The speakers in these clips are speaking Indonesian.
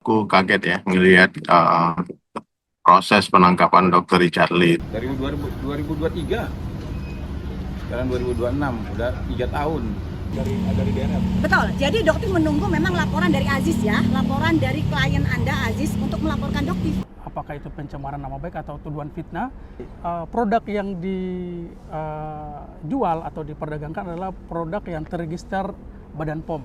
Aku kaget ya ngelihat proses penangkapan Dr. Richard Lee. Dari 2023, sekarang 2026, udah 3 tahun dari DNR. Betul, jadi Doktif menunggu memang laporan dari Aziz ya, laporan dari klien Anda Aziz untuk melaporkan Doktif. Apakah itu pencemaran nama baik atau tuduhan fitnah, produk yang dijual atau diperdagangkan adalah produk yang terregister Badan POM.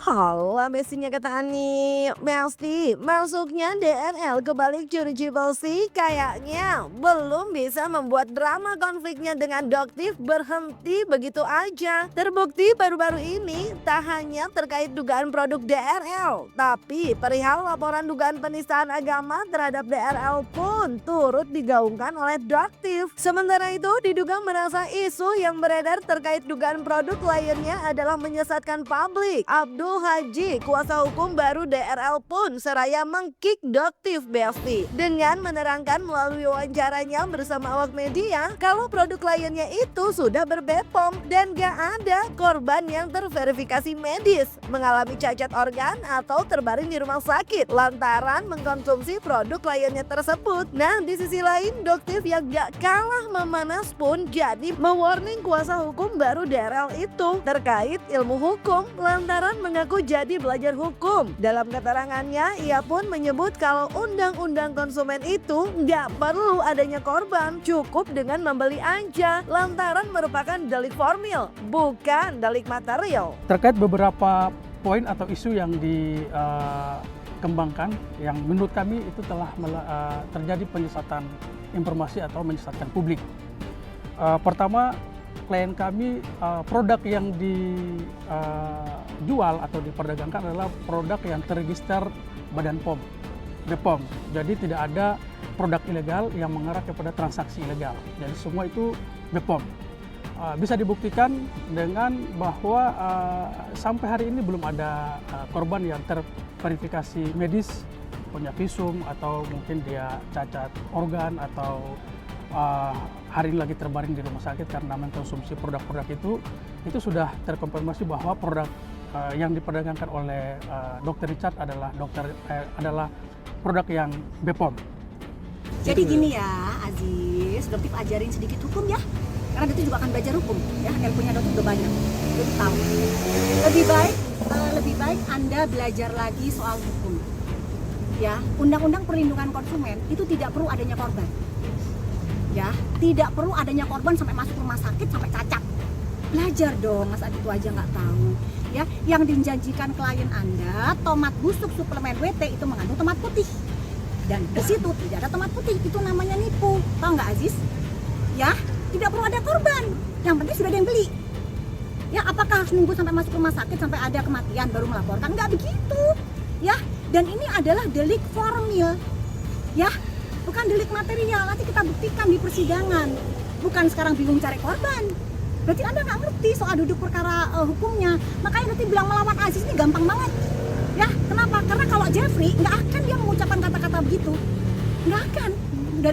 Halo, besinya kata Ani. Mesti masuknya DNL ke balik jeruji besi kayaknya belum bisa membuat drama konfliknya dengan Doktif berhenti begitu aja. Terbukti baru-baru ini tak hanya terkait dugaan produk DRL, tapi perihal laporan dugaan penistaan agama terhadap DRL pun turut digaungkan oleh Doktif. Sementara itu diduga merasa isu yang beredar terkait dugaan produk lainnya adalah menyesatkan publik. Abdul Haji, kuasa hukum baru DRL pun seraya mengkick Doktif Besti dengan menerangkan melalui wawancaranya bersama awak media kalau produk kliennya itu sudah berbepom dan gak ada korban yang terverifikasi medis, mengalami cacat organ atau terbaring di rumah sakit lantaran mengkonsumsi produk kliennya tersebut. Nah, di sisi lain Doktif yang gak kalah memanas pun jadi mewarning kuasa hukum baru DRL itu terkait ilmu hukum lantaran mengaku jadi belajar hukum. Dalam keterangannya, ia pun menyebut kalau undang-undang konsumen itu nggak perlu adanya korban, cukup dengan membeli aja, lantaran merupakan delik formil, bukan delik material. Terkait beberapa poin atau isu yang dikembangkan, yang menurut kami itu telah terjadi penyesatan informasi atau menyesatkan publik. Pertama, klien kami produk yang dijual atau diperdagangkan adalah produk yang terregister Badan POM, BPOM. Jadi tidak ada produk ilegal yang mengarah kepada transaksi ilegal. Jadi semua itu BPOM. Bisa dibuktikan dengan bahwa sampai hari ini belum ada korban yang terverifikasi medis, punya visum atau mungkin dia cacat organ atau hari ini lagi terbaring di rumah sakit karena mengkonsumsi produk-produk itu sudah terkonfirmasi bahwa produk yang diperdagangkan oleh Dr. Richard adalah produk yang BPOM. Jadi gini ya Aziz, Doktif ajarin sedikit hukum ya, karena Doktif juga akan belajar hukum ya, ilmunya Doktif udah banyak, Doktif tahu. Lebih baik Anda belajar lagi soal hukum ya. Undang-undang perlindungan konsumen itu tidak perlu adanya korban ya, tidak perlu adanya korban sampai masuk rumah sakit sampai cacat. Belajar dong, masa itu aja nggak tahu ya. Yang dijanjikan klien Anda tomat busuk suplemen WT itu mengandung tomat putih, dan di situ tidak ada tomat putih, itu namanya nipu. Tahu nggak Aziz ya? Tidak perlu ada korban, yang penting sudah ada yang beli ya. Apakah harus nunggu sampai masuk rumah sakit sampai ada kematian baru melaporkan? Nggak begitu ya. Dan ini adalah delik formil ya, bukan delik material. Nanti kita buktikan di persidangan, bukan sekarang bingung cari korban. Berarti Anda nggak ngerti soal duduk perkara hukumnya. Makanya nanti bilang melawan Aziz ini gampang banget ya. Kenapa? Karena kalau Jeffrey nggak akan dia mengucapkan kata-kata begitu, nggak akan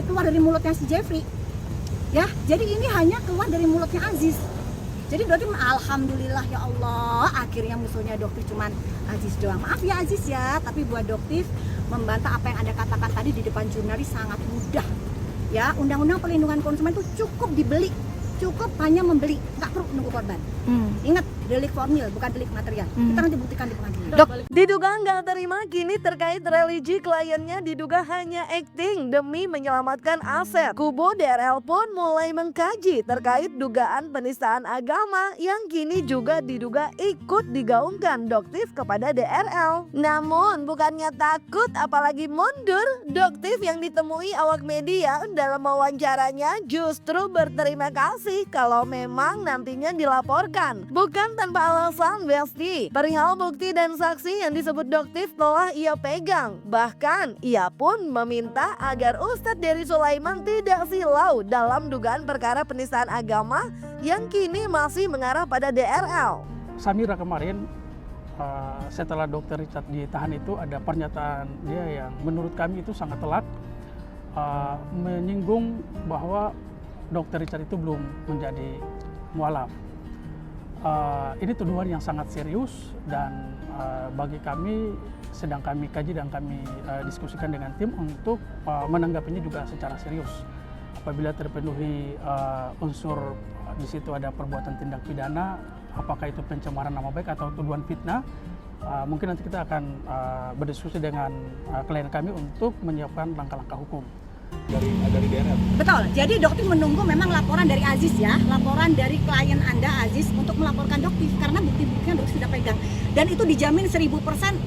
keluar dari mulutnya si Jeffrey ya. Jadi ini hanya keluar dari mulutnya Aziz. Jadi Doktif alhamdulillah ya Allah, akhirnya musuhnya Doktif cuman Aziz doang. Maaf ya Aziz ya, tapi buat Doktif membantah apa yang Anda katakan tadi di depan jurnalis sangat mudah ya. Undang-undang perlindungan konsumen itu cukup dibeli, cukup hanya membeli, nggak perlu nunggu korban. Ingat, delik formil bukan delik material. Kita nanti buktikan di pengadilan. Diduga nggak terima kini terkait religi kliennya diduga hanya acting demi menyelamatkan aset. Kubu DRL pun mulai mengkaji terkait dugaan penistaan agama yang kini juga diduga ikut digaungkan Doktif kepada DRL. Namun bukannya takut apalagi mundur, Doktif yang ditemui awak media dalam wawancaranya justru berterima kasih kalau memang nantinya dilaporkan. Bukan tanpa alasan Besti, perihal bukti dan saksi yang disebut Doktif telah ia pegang. Bahkan ia pun meminta agar Ustadz Dery Sulaiman tidak silau dalam dugaan perkara penistaan agama yang kini masih mengarah pada DRL. Samira kemarin setelah Dr. Richard ditahan itu ada pernyataan dia yang menurut kami itu sangat telak, menyinggung bahwa Dr. Richard itu belum menjadi mualaf. ini tuduhan yang sangat serius dan bagi kami sedang kami kaji dan kami diskusikan dengan tim untuk menanggapinya juga secara serius. Apabila terpenuhi unsur di situ ada perbuatan tindak pidana, apakah itu pencemaran nama baik atau tuduhan fitnah, mungkin nanti kita akan berdiskusi dengan klien kami untuk menyiapkan langkah-langkah hukum. Dari daerah. Betul. Jadi Doktif menunggu memang laporan dari Aziz ya, laporan dari klien Anda Aziz untuk melaporkan Doktif karena bukti-buktinya Doktif sudah pegang dan itu dijamin 1000%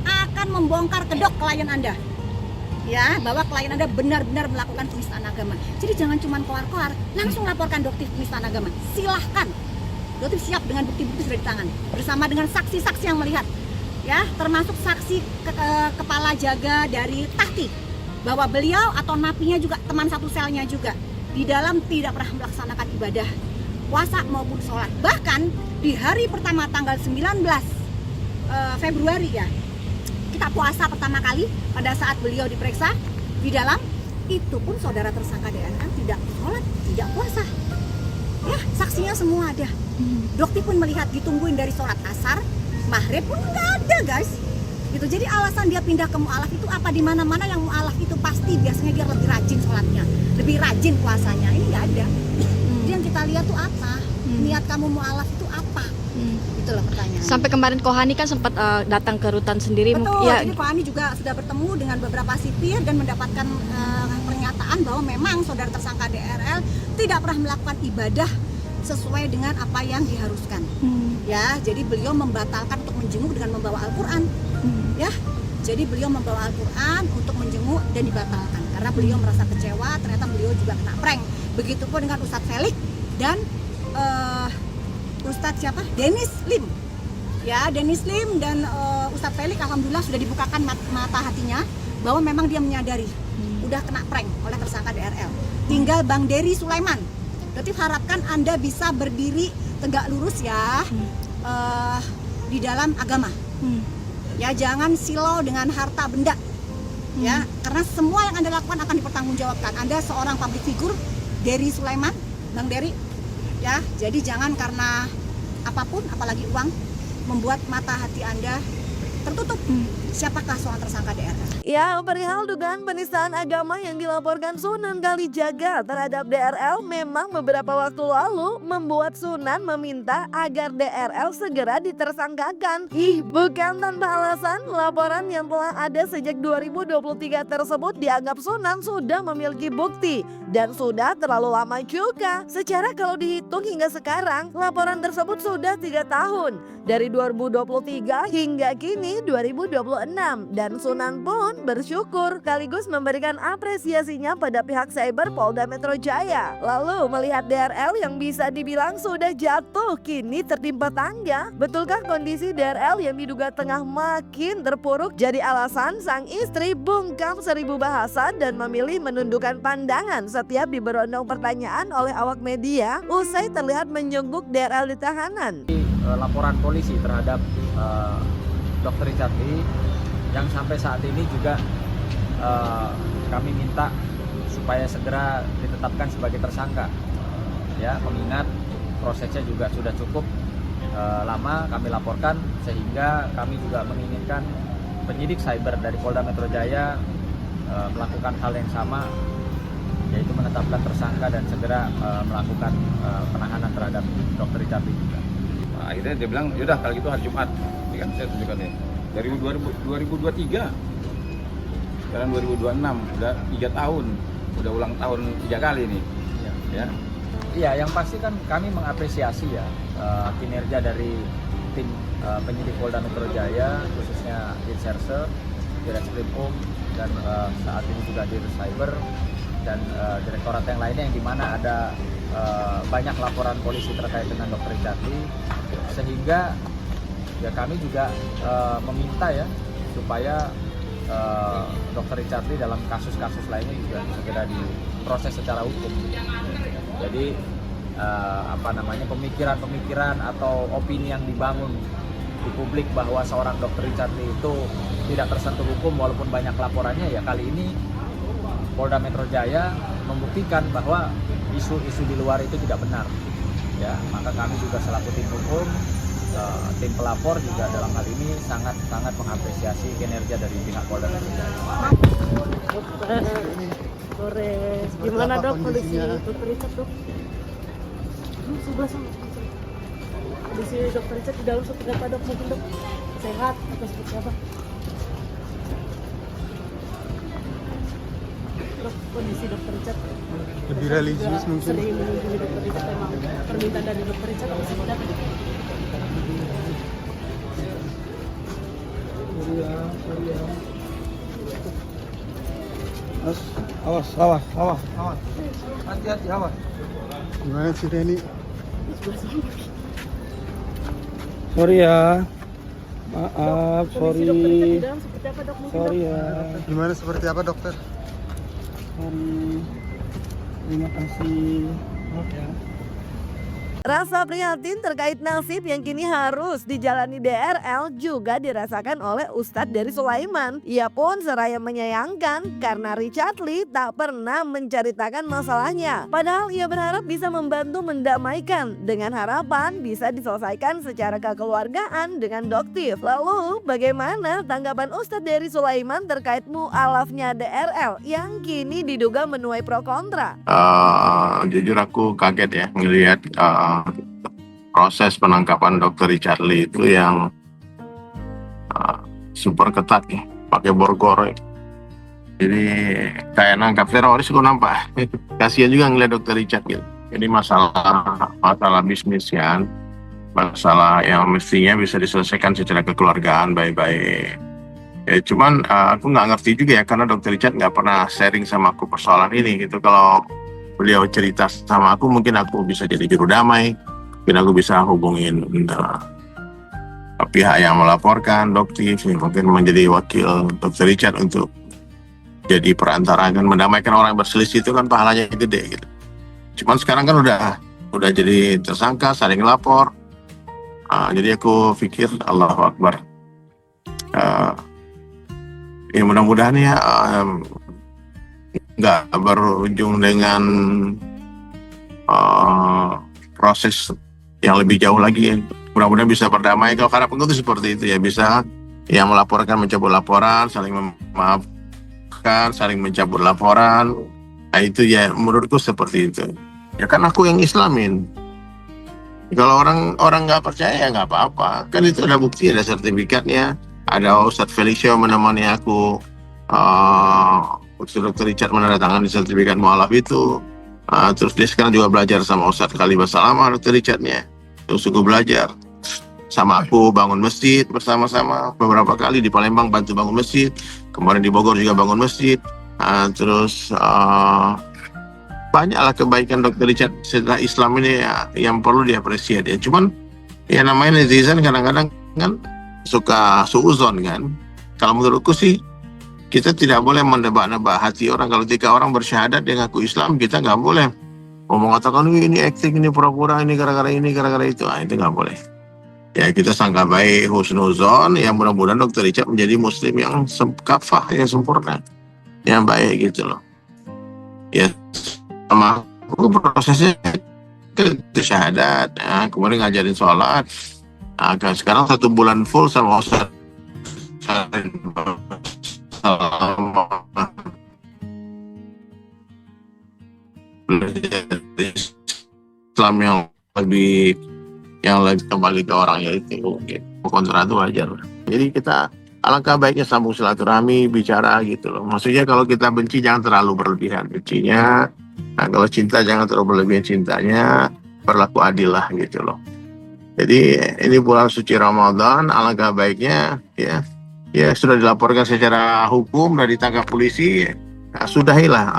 akan membongkar kedok klien Anda. Ya, bahwa klien Anda benar-benar melakukan penistaan agama. Jadi jangan cuma koar-koar, langsung laporkan Doktif penistaan agama. Silahkan. Doktif siap dengan bukti-bukti sudah di tangan bersama dengan saksi-saksi yang melihat. Ya, termasuk saksi kepala jaga dari Tahti. Bahwa beliau atau napinya juga teman satu selnya juga di dalam tidak pernah melaksanakan ibadah puasa maupun sholat. Bahkan di hari pertama tanggal 19 Februari ya, kita puasa pertama kali pada saat beliau diperiksa di dalam, itu pun saudara tersangka DNL tidak sholat, tidak puasa. Ya, saksinya semua ada. Dokter pun melihat ditungguin dari sholat asar, maghrib pun nggak ada guys. Gitu. Jadi alasan dia pindah ke mu'alaf itu apa? Di mana-mana yang mu'alaf itu pasti biasanya dia lebih rajin sholatnya, lebih rajin puasanya. Ini nggak ada. Jadi yang kita lihat tuh apa? Niat kamu mu'alaf itu apa? Itu loh pertanyaan. Sampai kemarin Kohani kan sempat datang ke rutan sendiri. Betul. Ya. Jadi Kohani juga sudah bertemu dengan beberapa sipir dan mendapatkan pernyataan bahwa memang saudara tersangka DRL tidak pernah melakukan ibadah sesuai dengan apa yang diharuskan. Ya, jadi beliau membatalkan untuk menjenguk dengan membawa Al-Quran. Ya, jadi beliau membawa Al-Quran untuk menjenguk dan dibatalkan karena beliau merasa kecewa, ternyata beliau juga kena prank. Begitupun dengan Ustadz Felix dan Ustadz siapa? Dennis Lim. Ya, Dennis Lim dan Ustadz Felix alhamdulillah sudah dibukakan mata hatinya bahwa memang dia menyadari udah kena prank oleh tersangka DRL. Tinggal Bang Dery Sulaiman. Berarti harapkan Anda bisa berdiri tegak lurus ya di dalam agama. Ya, jangan silau dengan harta benda. Ya, karena semua yang Anda lakukan akan dipertanggungjawabkan. Anda seorang public figure, Dery Sulaiman, Bang Dery. Ya, jadi jangan karena apapun, apalagi uang, membuat mata hati Anda tertutup. Siapakah seorang tersangka DRL? Ya, perihal dugaan penistaan agama yang dilaporkan Sunan Kalijaga terhadap DRL memang beberapa waktu lalu membuat Sunan meminta agar DRL segera ditersangkakan. Bukan tanpa alasan, laporan yang telah ada sejak 2023 tersebut dianggap Sunan sudah memiliki bukti dan sudah terlalu lama juga. Secara kalau dihitung hingga sekarang, laporan tersebut sudah 3 tahun. Dari 2023 hingga kini 2026 dan Sunan pun bersyukur sekaligus memberikan apresiasinya pada pihak cyber Polda Metro Jaya. Lalu melihat DRL yang bisa dibilang sudah jatuh kini tertimpa tangga, betulkah kondisi DRL yang diduga tengah makin terpuruk jadi alasan sang istri bungkam 1000 bahasa dan memilih menundukkan pandangan setiap diberondong pertanyaan oleh awak media usai terlihat menjenguk DRL di tahanan? Laporan polisi terhadap Dr. Richard Lee yang sampai saat ini juga kami minta supaya segera ditetapkan sebagai tersangka, ya, mengingat prosesnya juga sudah cukup lama kami laporkan, sehingga kami juga menginginkan penyidik cyber dari Polda Metro Jaya melakukan hal yang sama, yaitu menetapkan tersangka dan segera melakukan penahanan terhadap Dr. Richard Lee juga. Nah, akhirnya dia bilang, yaudah kalau gitu hari Jumat. Ini kan saya tunjukkan ya. Dari 2023, sekarang 2026, udah 3 tahun. Udah ulang tahun 3 kali nih. Ya. Iya, yang pasti kan kami mengapresiasi ya kinerja dari tim penyidik Polda Metro Jaya, khususnya Dinserse, Direskrim dan saat ini juga Dir Cyber dan direktorat yang lainnya yang dimana ada banyak laporan polisi terkait dengan Dr. Richard Lee, sehingga ya kami juga meminta ya supaya Dr. Richard Lee dalam kasus-kasus lainnya juga segera diproses secara hukum. Jadi pemikiran-pemikiran atau opini yang dibangun di publik bahwa seorang Dr. Richard Lee itu tidak tersentuh hukum walaupun banyak laporannya, ya kali ini Polda Metro Jaya membuktikan bahwa isu-isu di luar itu tidak benar. Ya, maka kami juga selaku tim hukum tim pelapor juga dalam hal ini sangat mengapresiasi kinerja dari pihak Polda Metro Jaya. Sore, gimana dok kondisi dokter Richard dok? Sebelah sana. Kondisi dokter Richard di dalam seperti apa dok? Mungkin dok sehat atau seperti apa? Dok, kondisi dokter Richard Lebih religius mungkin. sering mengunjungi dokter Richard, memang permintaan dari dokter Richard apa seperti apa? Awas. Hati-hati, awas. Gimana sih Denny? Sorry ya, maaf, Kondisi dokter Richard di dalam seperti apa dok? Mungkin sorry dok? ya, Gimana seperti apa dokter? sorry. Terima kasih. Maaf ya. Rasa prihatin terkait nasib yang kini harus dijalani DRL juga dirasakan oleh Ustadz dari Sulaiman. Ia pun seraya menyayangkan karena Richard Lee tak pernah menceritakan masalahnya. Padahal ia berharap bisa membantu mendamaikan dengan harapan bisa diselesaikan secara kekeluargaan dengan doktif. Lalu bagaimana tanggapan Ustadz dari Sulaiman terkait mu'alafnya DRL yang kini diduga menuai pro kontra? Jujur aku kaget ya ngelihat proses penangkapan Dr. Richard Lee itu yang super ketat ya, pakai borgol. Jadi kayak nangkap teroris kok nampak. Kasihan juga ngeliat Dr. Richard gitu. Jadi masalah bisnis kan, masalah yang mestinya bisa diselesaikan secara kekeluargaan baik-baik. Ya cuman aku nggak ngerti juga ya karena Dr. Richard nggak pernah sharing sama aku persoalan ini gitu. Kalau beliau cerita sama aku, mungkin aku bisa jadi juru damai, mungkin aku bisa hubungin pihak yang melaporkan, doktif, mungkin menjadi wakil Dr. Richard untuk jadi perantara kan, mendamaikan orang yang berselisih itu kan pahalanya gede gitu. Cuman sekarang kan udah jadi tersangka, saling lapor. Jadi aku pikir Allahu Akbar. Ya mudah-mudahan ya nggak berujung dengan proses yang lebih jauh lagi. Mudah-mudahan bisa berdamai. Kalau harapan itu seperti itu ya, bisa yang melaporkan mencabut laporan, saling memaafkan, saling mencabut laporan. Nah itu ya menurutku seperti itu. Ya kan aku yang Islamin. Kalau orang nggak percaya ya nggak apa-apa. Kan itu ada bukti, ada sertifikatnya. Ada Ustadz Felicio menemani aku. Dr. Richard menandatangani sertifikat mu'alaf itu. Terus dia sekarang juga belajar sama Ustadz Khalifah Salamah, Dr. Richardnya. Terus aku belajar sama aku bangun masjid bersama-sama beberapa kali di Palembang, bantu bangun masjid. Kemarin di Bogor juga bangun masjid. Terus banyaklah kebaikan Dr. Richard setelah Islam ini ya, yang perlu diapresiasi ya. Cuman ya namanya netizen kadang-kadang kan suka suuzon kan. Kalau menurutku sih kita tidak boleh mendebak-nebak hati orang. Kalau ketika orang bersyahadat dia ngaku Islam, kita nggak boleh mengatakan ini acting, ini pura-pura, ini gara-gara ini, gara-gara itu. Itu nggak boleh. Ya kita sangka baik, husnuzon. Ya mudah-mudahan Dr. Richard menjadi muslim yang kafah, yang sempurna, yang baik gitu loh. Ya sama aku prosesnya ke syahadat, kemudian ngajarin sholat. Sekarang 1 bulan full sama Ustaz Islam yang lebih kembali ke orangnya itu mungkin kontra itu wajar. Jadi kita alangkah baiknya sambung silaturahmi, bicara gitu loh. Maksudnya kalau kita benci jangan terlalu berlebihan bencinya. Nah kalau cinta jangan terlalu berlebihan cintanya. Berlaku adil lah gitu loh. Jadi ini bulan suci Ramadan, alangkah baiknya ya sudah dilaporkan secara hukum, sudah ditangkap polisi, nah, sudahilah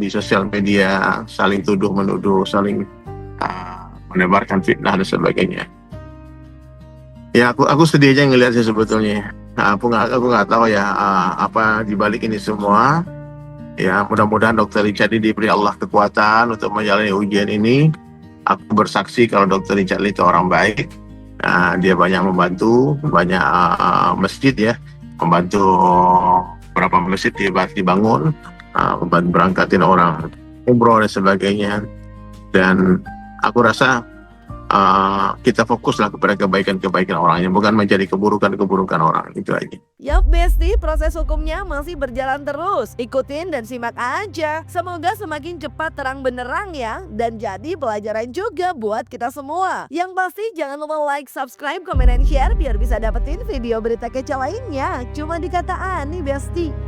di sosial media saling tuduh menuduh, saling menebarkan fitnah dan sebagainya. Ya aku sedih aja ngelihatnya sebetulnya. Nah, aku nggak tahu ya apa dibalik ini semua. Ya mudah-mudahan Dr. Richard ini diberi Allah kekuatan untuk menjalani ujian ini. Aku bersaksi kalau Dr. Richard itu orang baik. Dia banyak membantu, banyak masjid ya, membantu beberapa masjid dibangun, membantu berangkatin orang umroh dan sebagainya. Dan aku rasa kita fokuslah kepada kebaikan-kebaikan orangnya, bukan menjadi keburukan-keburukan orang. Itu aja. Yap Besti, proses hukumnya masih berjalan terus. Ikutin dan simak aja. Semoga semakin cepat terang benderang ya. Dan jadi pelajaran juga buat kita semua. Yang pasti jangan lupa like, subscribe, komen, dan share biar bisa dapetin video berita kece lainnya. Cuma di Kata Ani Besti.